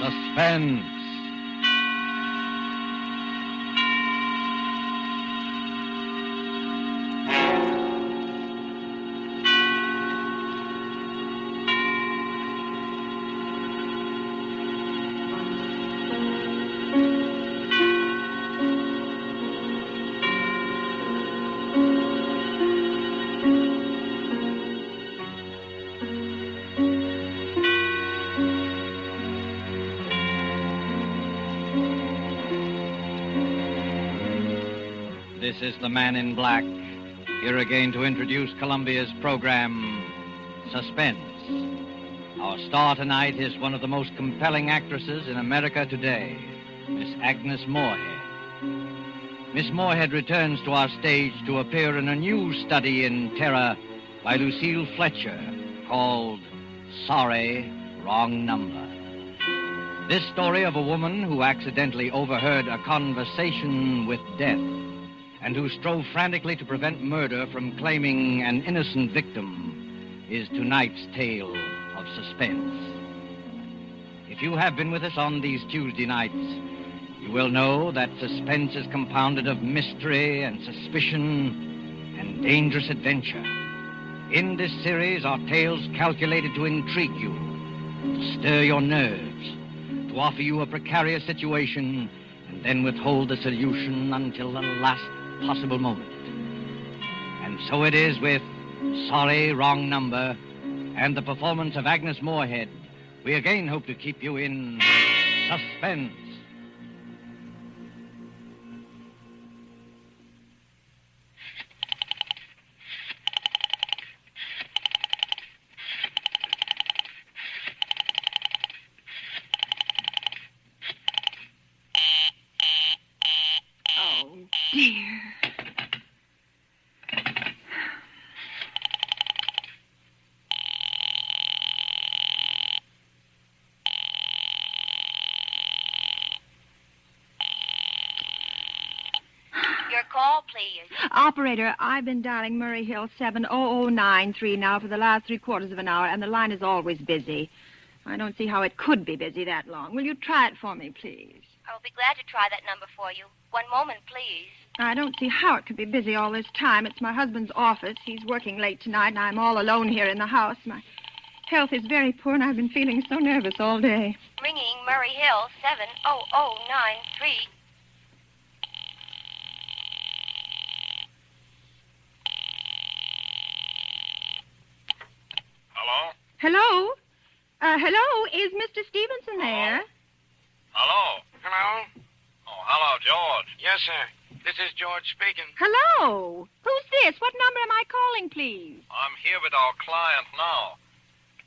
Suspense. This is the Man in Black, here again to introduce Columbia's program, Suspense. Our star tonight is one of the most compelling actresses in America today, Miss Agnes Moorehead. Miss Moorehead returns to our stage to appear in a new study in terror by Lucille Fletcher called Sorry, Wrong Number. This story of a woman who accidentally overheard a conversation with death and who strove frantically to prevent murder from claiming an innocent victim is tonight's tale of suspense. If you have been with us on these Tuesday nights, you will know that suspense is compounded of mystery and suspicion and dangerous adventure. In this series are tales calculated to intrigue you, to stir your nerves, to offer you a precarious situation, and then withhold the solution until the last possible moment. And so it is with Sorry, Wrong Number and the performance of Agnes Moorehead. We again hope to keep you in suspense. Oh, dear. Your call, please. Operator, I've been dialing Murray Hill 70093 now for the last 3/4 of an hour, and the line is always busy. I don't see how it could be busy that long. Will you try it for me, please? I'll be glad to try that number for you. One moment, please. I don't see how it could be busy all this time. It's my husband's office. He's working late tonight, and I'm all alone here in the house. My health is very poor, and I've been feeling so nervous all day. Ringing Murray Hill 70093. Hello? Hello? Hello? Is Mr. Stevenson there? Hello? Hello? Oh, hello, George. Yes, sir. This is George speaking. Hello? Who's this? What number am I calling, please? I'm here with our client now.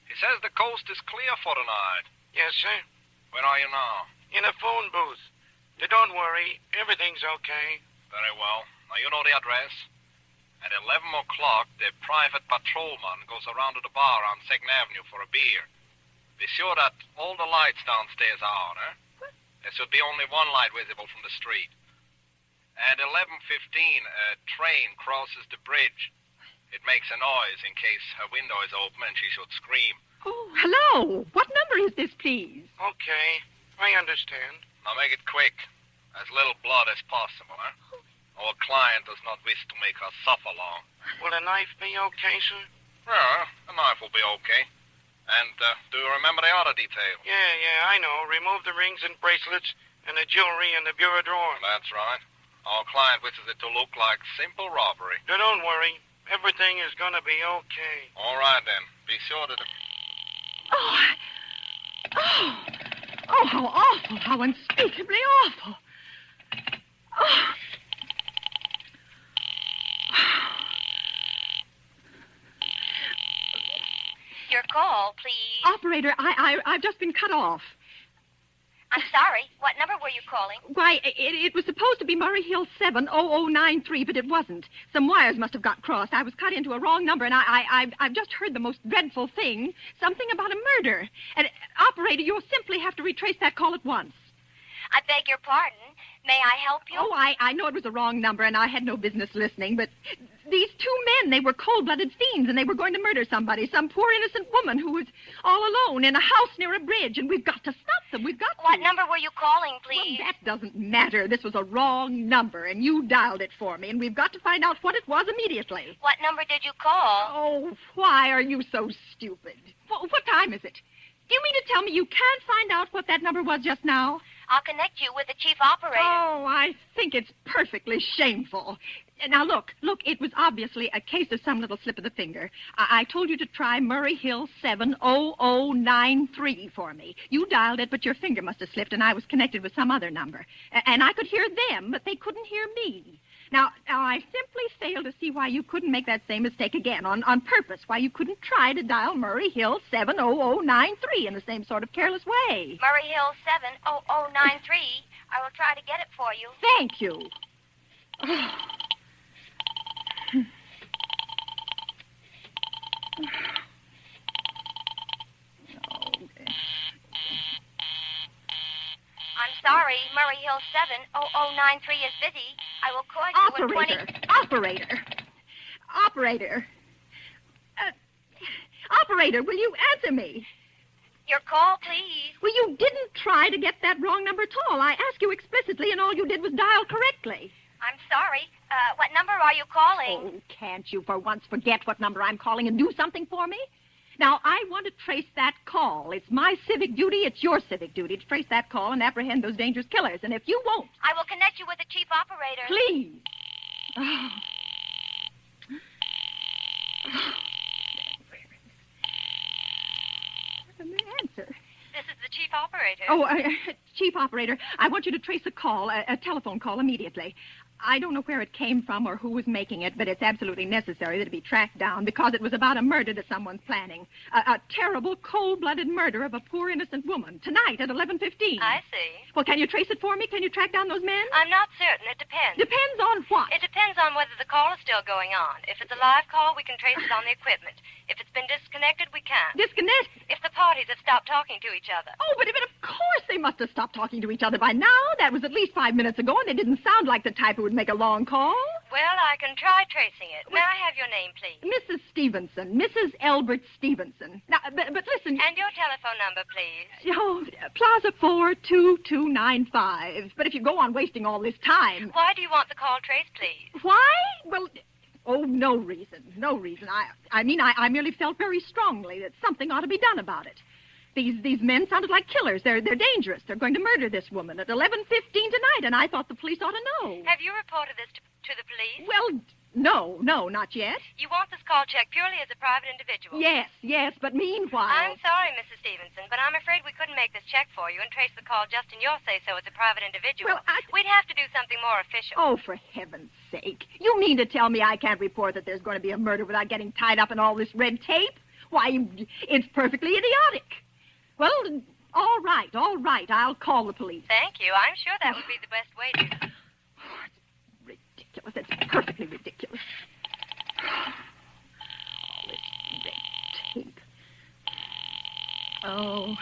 He says the coast is clear for tonight. Yes, sir. Where are you now? In a phone booth. Don't worry. Everything's okay. Very well. Now, you know the address. At 11 o'clock, the private patrolman goes around to the bar on 2nd Avenue for a beer. Be sure that all the lights downstairs are on, eh? There should be only one light visible from the street. At 11:15, a train crosses the bridge. It makes a noise in case her window is open and she should scream. Oh, hello. What number is this, please? Okay. I understand. Now make it quick. As little blood as possible, eh? Our client does not wish to make her suffer long. Will a knife be okay, sir? Yeah, a knife will be okay. And do you remember the other detail? Yeah, I know. Remove the rings and bracelets and the jewelry in the bureau drawer. That's right. Our client wishes it to look like simple robbery. Don't worry. Everything is going to be okay. All right, then. Be sure that... Oh, how awful. How unspeakably awful. Oh. Your call, please. Operator, I've just been cut off. I'm sorry. What number were you calling? Why, it was supposed to be Murray Hill 70093, but it wasn't. Some wires must have got crossed. I was cut into a wrong number, and I've just heard the most dreadful thing. Something about a murder. And, operator, you'll simply have to retrace that call at once. I beg your pardon. May I help you? Oh, I know it was a wrong number, and I had no business listening, but these two men, they were cold-blooded fiends, and they were going to murder somebody, some poor innocent woman who was all alone in a house near a bridge, and we've got to stop them. We've got What number were you calling, please? Well, that doesn't matter. This was a wrong number, and you dialed it for me, and we've got to find out what it was immediately. What number did you call? Oh, why are you so stupid? What time is it? Do you mean to tell me you can't find out what that number was just now? I'll connect you with the chief operator. Oh, I think it's perfectly shameful. Now, look, it was obviously a case of some little slip of the finger. I told you to try Murray Hill 70093 for me. You dialed it, but your finger must have slipped, and I was connected with some other number. And I could hear them, but they couldn't hear me. Now, I simply fail to see why you couldn't make that same mistake again on purpose, why you couldn't try to dial Murray Hill 70093 in the same sort of careless way. Murray Hill 70093. I will try to get it for you. Thank you. I'm sorry, Murray Hill 70093 is busy. I will call you in 20... Operator, will you answer me? Your call, please. Well, you didn't try to get that wrong number at all. I asked you explicitly, and all you did was dial correctly. I'm sorry. What number are you calling? Oh, can't you for once forget what number I'm calling and do something for me? Now, I want to trace that call. It's my civic duty, it's your civic duty to trace that call and apprehend those dangerous killers. And if you won't... I will connect you with the chief operator. Please. Oh. Where's the answer? This is the chief operator. Oh, chief operator, I want you to trace a call, a telephone call immediately. I don't know where it came from or who was making it, but it's absolutely necessary that it be tracked down because it was about a murder that someone's planning. A terrible, cold-blooded murder of a poor, innocent woman. Tonight at 11:15. I see. Well, can you trace it for me? Can you track down those men? I'm not certain. It depends. Depends on what? It depends on whether the call is still going on. If it's a live call, we can trace it on the equipment. If it's been disconnected, we can't. Disconnected? If the parties have stopped talking to each other. Oh, but of course they must have stopped talking to each other by now. That was at least 5 minutes ago, and they didn't sound like the type who would make a long call. Well, I can try tracing it. May I have your name, please? Mrs. Stevenson. Mrs. Elbert Stevenson. Now, but listen... And your telephone number, please. Oh, Plaza 42295. But if you go on wasting all this time... Why do you want the call traced, please? Why? Well... Oh, no reason. No reason. I mean, I merely felt very strongly that something ought to be done about it. These men sounded like killers. They're dangerous. They're going to murder this woman at 11:15 tonight, and I thought the police ought to know. Have you reported this to the police? Well, no, not yet. You want this call checked purely as a private individual? Yes, but meanwhile... I'm sorry, Mrs. Stevenson, but I'm afraid we couldn't make this check for you and trace the call just in your say-so as a private individual. Well, We'd have to do something more official. Oh, for heaven's sake. You mean to tell me I can't report that there's going to be a murder without getting tied up in all this red tape? Why, it's perfectly idiotic. Well, all right. I'll call the police. Thank you. I'm sure that would be the best way to... Oh, it's ridiculous. It's perfectly ridiculous. All this red tape. Oh.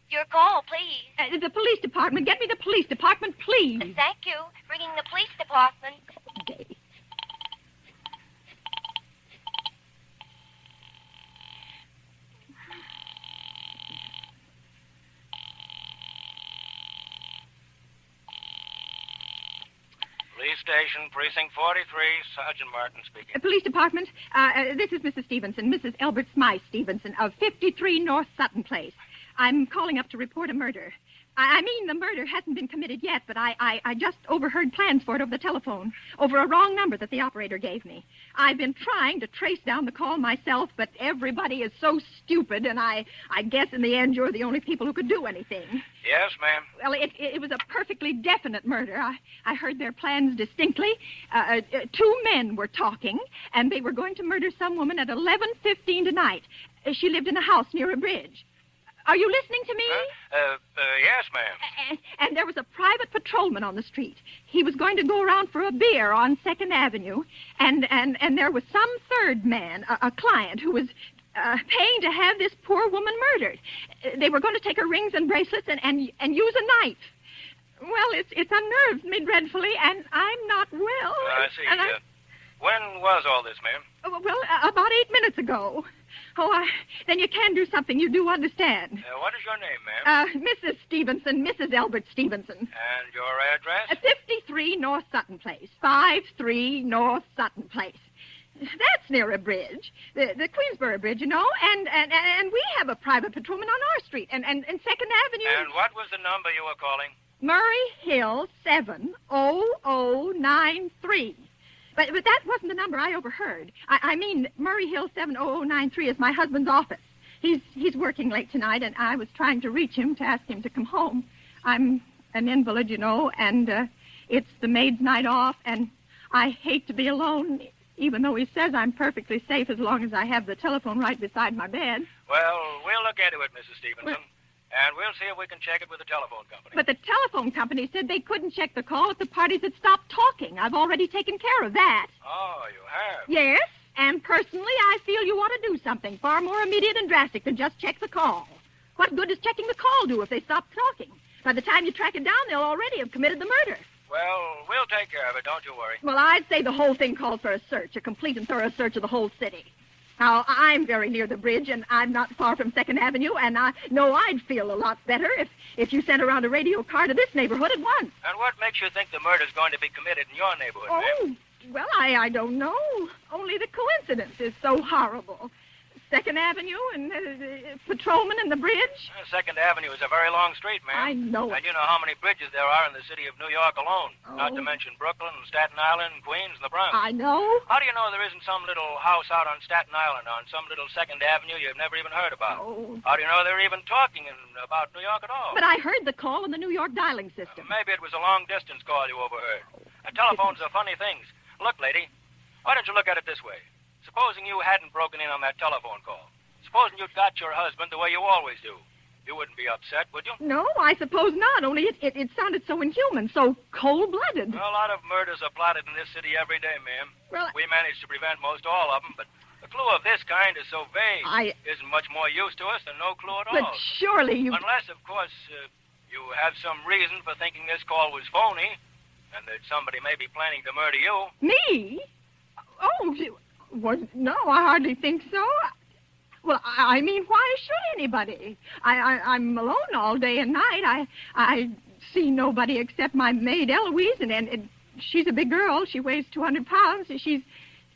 Your call, please. The police department. Get me the police department, please. Thank you. Ringing the police department. Okay. Police station, precinct 43, Sergeant Martin speaking. Police department, this is Mrs. Stevenson, Mrs. Elbert Smythe Stevenson of 53 North Sutton Place. I'm calling up to report a murder. I mean, the murder hasn't been committed yet, but I just overheard plans for it over the telephone, over a wrong number that the operator gave me. I've been trying to trace down the call myself, but everybody is so stupid, and I guess in the end you're the only people who could do anything. Yes, ma'am. Well, it was a perfectly definite murder. I heard their plans distinctly. 2 men were talking, and they were going to murder some woman at 11:15 tonight. She lived in a house near a bridge. Are you listening to me? Yes, ma'am. And there was a private patrolman on the street. He was going to go around for a beer on 2nd Avenue, and there was some third man, a client, who was paying to have this poor woman murdered. They were going to take her rings and bracelets and use a knife. Well, it's unnerved me dreadfully, and I'm not well. I see. When was all this, ma'am? Well, about 8 minutes ago. Then you can do something. You do understand. What is your name, ma'am? Mrs. Stevenson, Mrs. Albert Stevenson. And your address? 53 North Sutton Place. 53 North Sutton Place. That's near a bridge, the Queensboro Bridge, you know, and we have a private patrolman on our street, and 2nd Avenue. And what was the number you were calling? Murray Hill 70093. But that wasn't the number I overheard. I mean, Murray Hill 70093 is my husband's office. He's working late tonight, and I was trying to reach him to ask him to come home. I'm an invalid, you know, and it's the maid's night off, and I hate to be alone, even though he says I'm perfectly safe as long as I have the telephone right beside my bed. Well, we'll look into it, Mrs. Stevenson. And we'll see if we can check it with the telephone company. But the telephone company said they couldn't check the call if the parties had stopped talking. I've already taken care of that. Oh, you have? Yes, and personally, I feel you ought to do something far more immediate and drastic than just check the call. What good does checking the call do if they stop talking? By the time you track it down, they'll already have committed the murder. Well, we'll take care of it, don't you worry. Well, I'd say the whole thing called for a search, a complete and thorough search of the whole city. Now, I'm very near the bridge, and I'm not far from 2nd Avenue, and I know I'd feel a lot better if you sent around a radio car to this neighborhood at once. And what makes you think the murder's going to be committed in your neighborhood, ma'am? Well, I don't know. Only the coincidence is so horrible. 2nd Avenue and patrolman and the bridge. 2nd Avenue is a very long street, ma'am. I know it. And you know how many bridges there are in the city of New York alone. Not to mention Brooklyn and Staten Island, Queens, and the Bronx. I know. How do you know there isn't some little house out on Staten Island on some little 2nd Avenue you've never even heard about? Oh. How do you know they're even talking about New York at all? But I heard the call on the New York dialing system. Maybe it was a long-distance call you overheard. Telephones are funny things. Look, lady, why don't you look at it this way? Supposing you hadn't broken in on that telephone call. Supposing you'd got your husband the way you always do. You wouldn't be upset, would you? No, I suppose not, only it sounded so inhuman, so cold-blooded. Well, a lot of murders are plotted in this city every day, ma'am. Well, we managed to prevent most all of them, but a clue of this kind is so vague. Isn't much more use to us than no clue at all. But surely you... Unless, of course, you have some reason for thinking this call was phony, and that somebody may be planning to murder you. Me? Oh, well, no, I hardly think so. Well, I mean, why should anybody? I'm alone all day and night. I see nobody except my maid, Eloise, and she's a big girl. She weighs 200 pounds. She's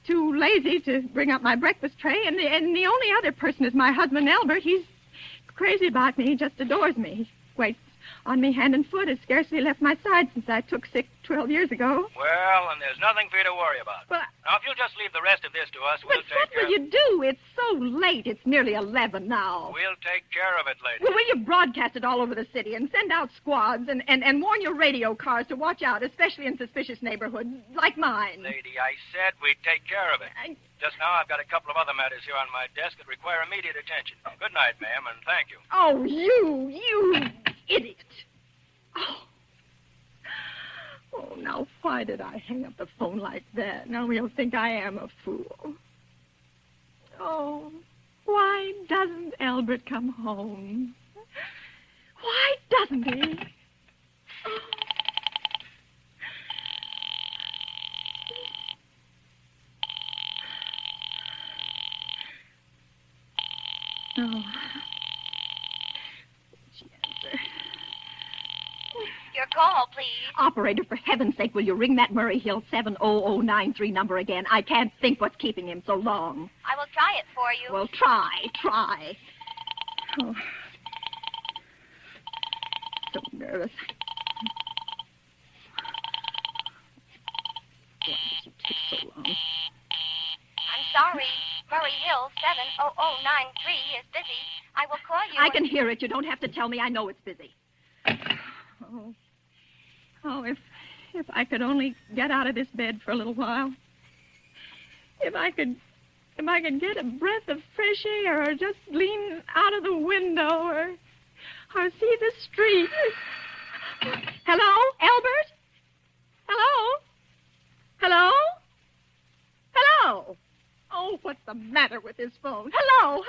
too lazy to bring up my breakfast tray. And the only other person is my husband, Albert. He's crazy about me. He just adores me. He waits on me hand and foot, has scarcely left my side since I took sick 12 years ago. Well, and there's nothing for you to worry about. Well, now, if you'll just leave the rest of this to us, we'll take what care will you do? It's so late. It's nearly 11 now. We'll take care of it, lady. Well, will you broadcast it all over the city and send out squads and warn your radio cars to watch out, especially in suspicious neighborhoods like mine? Lady, I said we'd take care of it. Just now, I've got a couple of other matters here on my desk that require immediate attention. Good night, ma'am, and thank you. Oh, you idiot. Oh, now, why did I hang up the phone like that? Now he'll think I am a fool. Oh, why doesn't Albert come home? Why doesn't he? Oh. Your call, please. Operator, for heaven's sake, will you ring that Murray Hill 70093 number again? I can't think what's keeping him so long. I will try it for you. Well, try. Oh. So nervous. Why does it take so long? I'm sorry. Murray Hill 70093 is busy. I will call you. I can hear it. You don't have to tell me. I know it's busy. Oh, if I could only get out of this bed for a little while. If I could get a breath of fresh air, or just lean out of the window, or see the street. Hello, Albert? Hello? Oh, what's the matter with this phone? Hello?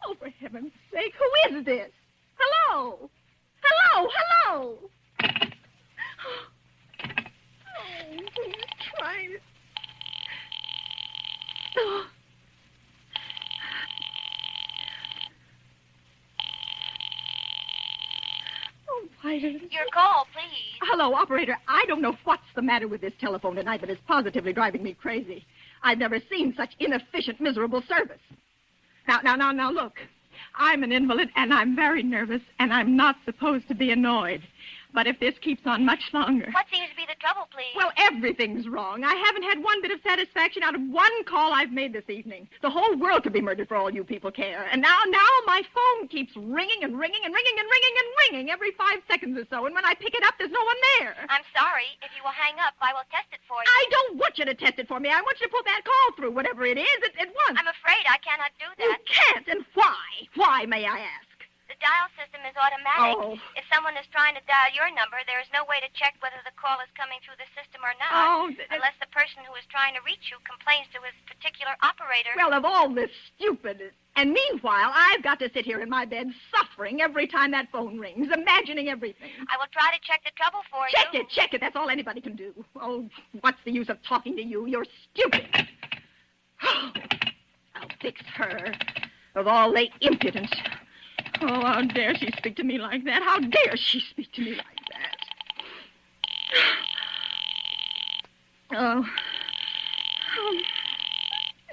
Oh, for heaven's sake, who is this? Hello? operator. Your call, please. Hello, operator. I don't know what's the matter with this telephone tonight, but it's positively driving me crazy. I've never seen such inefficient, miserable service. Now, look. I'm an invalid, and I'm very nervous, and I'm not supposed to be annoyed. But if this keeps on much longer... What seems to be the trouble, please? Well, everything's wrong. I haven't had one bit of satisfaction out of one call I've made this evening. The whole world could be murdered for all you people care. And now my phone keeps ringing and ringing and ringing and ringing and ringing every 5 seconds or so. And when I pick it up, there's no one there. I'm sorry. If you will hang up, I will test it for you. I don't want you to test it for me. I want you to put that call through, whatever it is, at once. I'm afraid I cannot do that. You can't, and why? Why, may I ask? The dial system is automatic. Oh. If someone is trying to dial your number, there is no way to check whether the call is coming through the system or not. Unless the person who is trying to reach you complains to his particular operator. Well, of all this stupid... And meanwhile, I've got to sit here in my bed suffering every time that phone rings, imagining everything. I will try to check the trouble for you. Check it. That's all anybody can do. Oh, what's the use of talking to you? You're stupid. I'll fix her. Of all the impudence. Oh, how dare she speak to me like that? How dare she speak to me like that? Oh.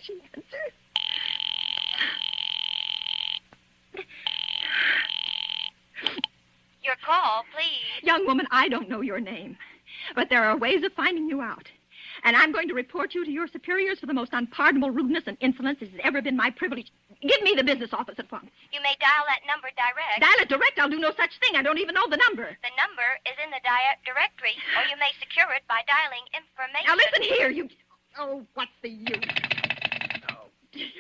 She answered. Your call, please. Young woman, I don't know your name, but there are ways of finding you out. And I'm going to report you to your superiors for the most unpardonable rudeness and insolence it has ever been my privilege. Give me the business office at once. You may dial that number direct. Dial it direct? I'll do no such thing. I don't even know the number. The number is in the directory, or you may secure it by dialing information. Now, listen here, you... Oh, what's the use? Oh, dear.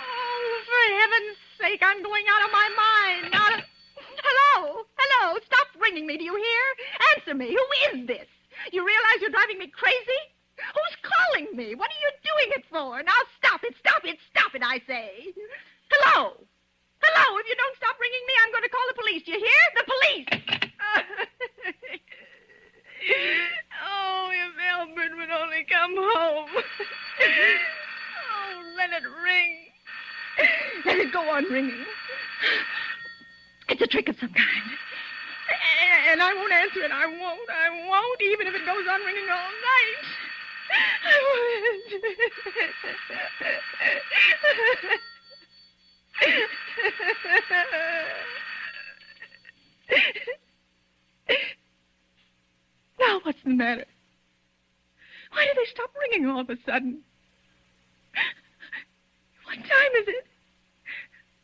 Oh, for heaven's sake, I'm going out of my mind. Now... Hello, stop ringing me, do you hear? Answer me, who is this? You realize you're driving me crazy? Who's calling me? What are you doing it for? Now stop it, I say. Hello, if you don't stop ringing me, I'm going to call the police, do you hear? The police! Oh, if Albert would only come home. Oh, let it ring. Let it go on ringing. It's a trick of some kind. And I won't answer it. I won't, even if it goes on ringing all night. I won't. Now, what's the matter? Why did they stop ringing all of a sudden? What time is it?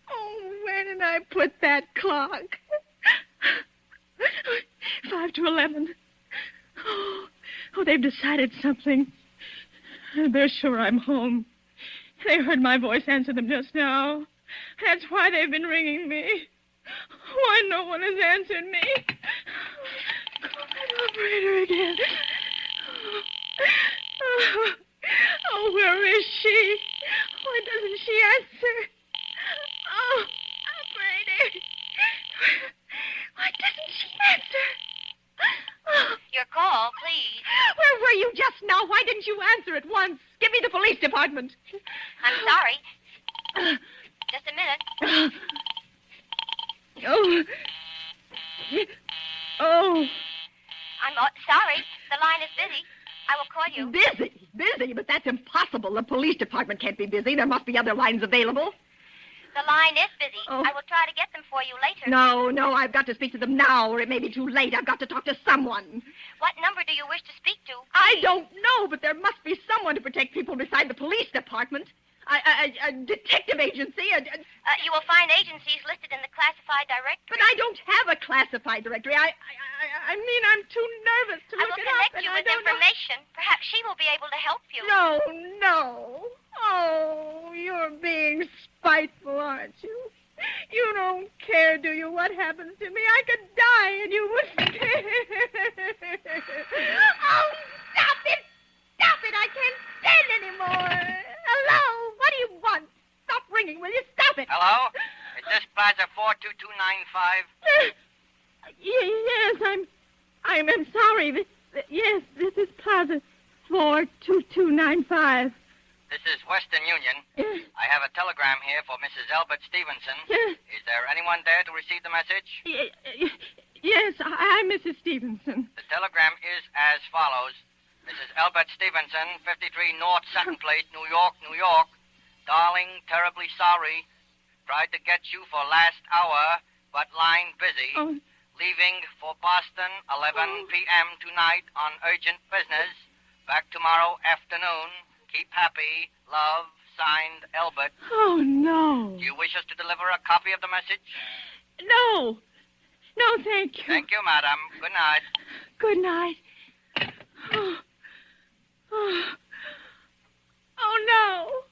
Oh, where did I put that clock? 5 to 11. Oh, they've decided something. They're sure I'm home. They heard my voice answer them just now. That's why they've been ringing me. Why no one has answered me? Call that operator again. Oh, where is she? Why doesn't she answer? Oh, operator. Why doesn't she answer? Oh. Your call, please. Where were you just now? Why didn't you answer at once? Give me the police department. I'm sorry. Just a minute. Oh. I'm sorry. The line is busy. I will call you. Busy? But that's impossible. The police department can't be busy. There must be other lines available. The line is busy. Oh. I will try to get them for you later. No, I've got to speak to them now, or it may be too late. I've got to talk to someone. What number do you wish to speak to? I don't know, but there must be someone to protect people beside the police department. A detective agency. You will find agencies listed in the classified directory. But I don't have a classified directory. I mean, I'm too nervous to look it up. I will connect you with information. Perhaps she will be able to help you. No. Oh, you're being spiteful, aren't you? You don't care, do you, what happens to me? I could die and you wouldn't care. Oh, stop it! I can't stand anymore. Hello? What do you want? Stop ringing, will you? Stop it. Hello? Is this Plaza 42295? Yes, I'm sorry. This is Plaza 42295. This is Western Union. I have a telegram here for Mrs. Albert Stevenson. Is there anyone there to receive the message? Yes, I'm Mrs. Stevenson. The telegram is as follows. Mrs. Albert Stevenson, 53 North Sutton Place, New York, New York. Darling, terribly sorry. Tried to get you for last hour, but line busy. Oh. Leaving for Boston, 11 p.m. tonight on urgent business. Back tomorrow afternoon. Keep happy. Love, signed, Albert. Oh, no. Do you wish us to deliver a copy of the message? No. No, thank you. Thank you, madam. Good night. Good night. Oh, no.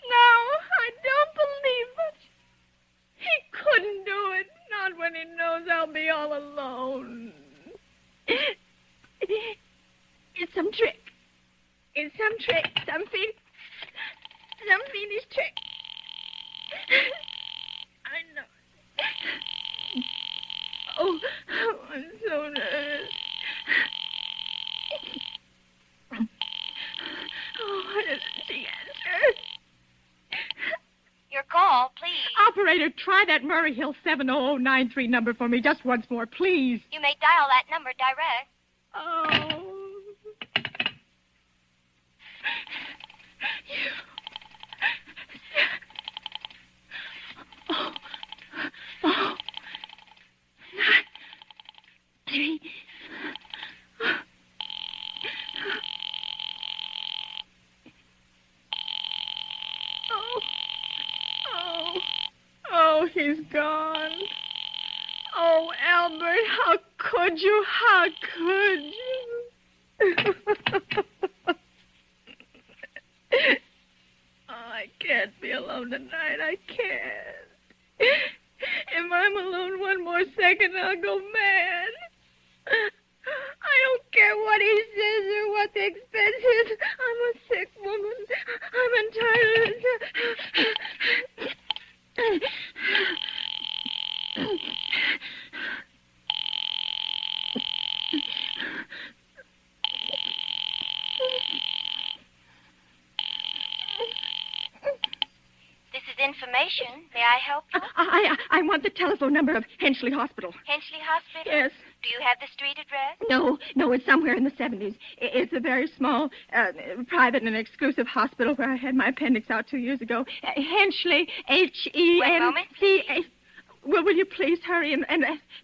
No, I don't believe it. He couldn't do it. Not when he knows I'll be all alone. It's some trick. It's some trick. Some fiendish trick. I know. Oh, I'm so nervous. Oh, why doesn't she answer? Your call, please. Operator, try that Murray Hill 70093 number for me just once more, please. You may dial that number direct. Oh. Oh. 9, 3. Oh, he's gone. Oh, Albert, how could you? How could you? Oh, I can't be alone tonight. I can't. If I'm alone one more second, I'll go mad. I don't care what he says or what the expense is. I'm a sick woman. I'm entitled. This is information. May I help you? I want the telephone number of Henchley Hospital. Henchley Hospital? Yes. Do you have the street address? No, it's somewhere in the 70s. It's a very small, private and exclusive hospital where I had my appendix out 2 years ago. Henchley, H-E-N-C-A. One moment, please. Well, will you please hurry and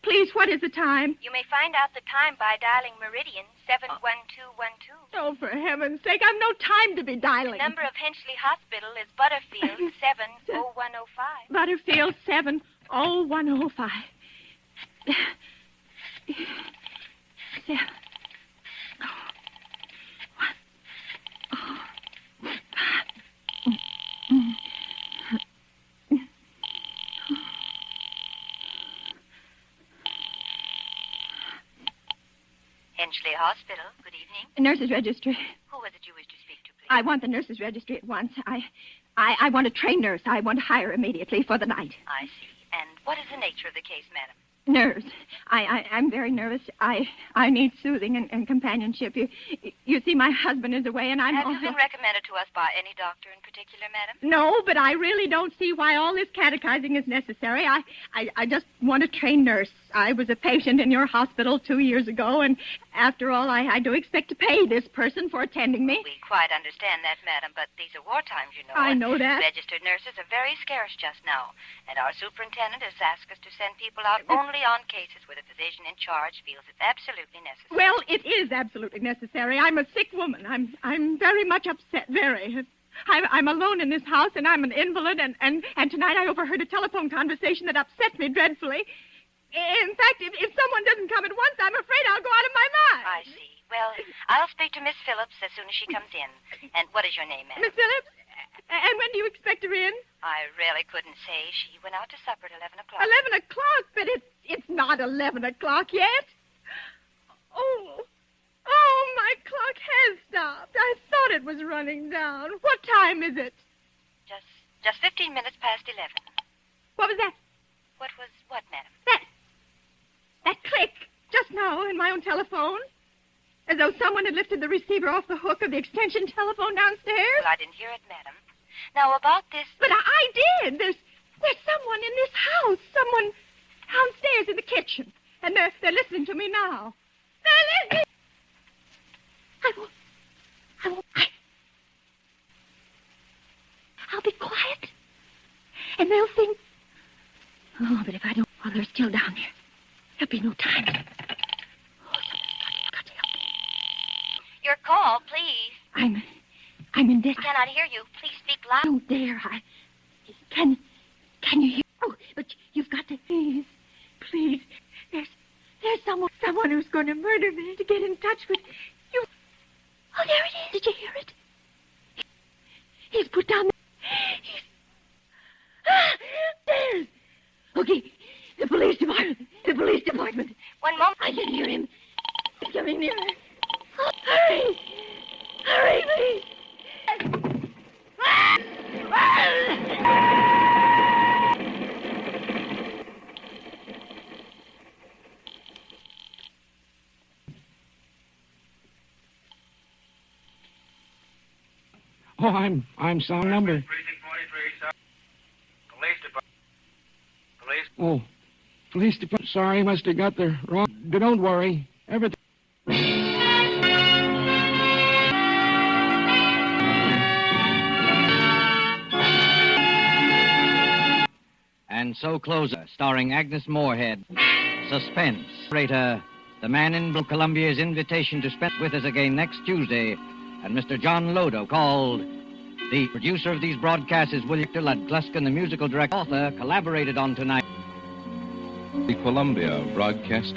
please, what is the time? You may find out the time by dialing Meridian 71212. Oh, for heaven's sake, I've no time to be dialing. The number of Henchley Hospital is Butterfield 70105. Butterfield 70105. Henchley Hospital. Good evening. Nurses registry. Who was it you wished to speak to, please? I want the nurses registry at once. I want a trained nurse. I want to hire immediately for the night. I see. And what is the nature of the case, madam? Nerves. I'm very nervous. I need soothing and companionship. You see, my husband is away, and I'm Have also... you been recommended to us by any doctor in particular, madam? No, but I really don't see why all this catechizing is necessary. I just want a trained nurse. I was a patient in your hospital 2 years ago, and after all, I do expect to pay this person for attending me. We quite understand that, madam, but these are war times, you know. I know that. Registered nurses are very scarce just now, and our superintendent has asked us to send people out only on cases where the physician in charge feels it's absolutely necessary. Well, it is absolutely necessary. I'm a sick woman. I'm very much upset, very. I'm alone in this house, and I'm an invalid, and tonight I overheard a telephone conversation that upset me dreadfully. In fact, if someone doesn't come at once, I'm afraid I'll go out of my mind. I see. Well, I'll speak to Miss Phillips as soon as she comes in. And what is your name, ma'am? Miss Phillips? And when do you expect her in? I really couldn't say. She went out to supper at 11 o'clock. 11 o'clock? But it's not 11 o'clock yet. Oh, my clock has stopped. I thought it was running down. What time is it? Just 15 minutes past 11. What was that? What was what, madam? That click just now in my own telephone. As though someone had lifted the receiver off the hook of the extension telephone downstairs. Well, I didn't hear it, madam. Now, about this... But I did. There's someone in this house. Someone downstairs in the kitchen. And they're listening to me now. They're listening. I'll be quiet. And they'll think... Oh, but if I don't... Well, they're still down there. There'll be no time. Oh, somebody's got to help me. Your call, please. I'm in this... I cannot hear you. Please speak loud. Don't dare. Can you hear... Oh, but you've got to... Please. There's someone who's going to murder me to get in touch with you. Oh, there it is. Did you hear it? He's put down... There's... Okay, the police department. One moment. I can hear him. He's coming nearer. Oh, hurry! Hurry, please! Oh, I'm some number. Precinct 43, sir. Police department. Police. Oh, police department. Sorry, must have got the wrong... Don't worry. Everything... And so closer, starring Agnes Moorehead, Suspense. Operator, the man in Blue, Columbia's invitation to spend with us again next Tuesday, and Mr. John Lodo, called. The producer of these broadcasts is William Gluskin, the musical director, author, collaborated on tonight. The Columbia Broadcast.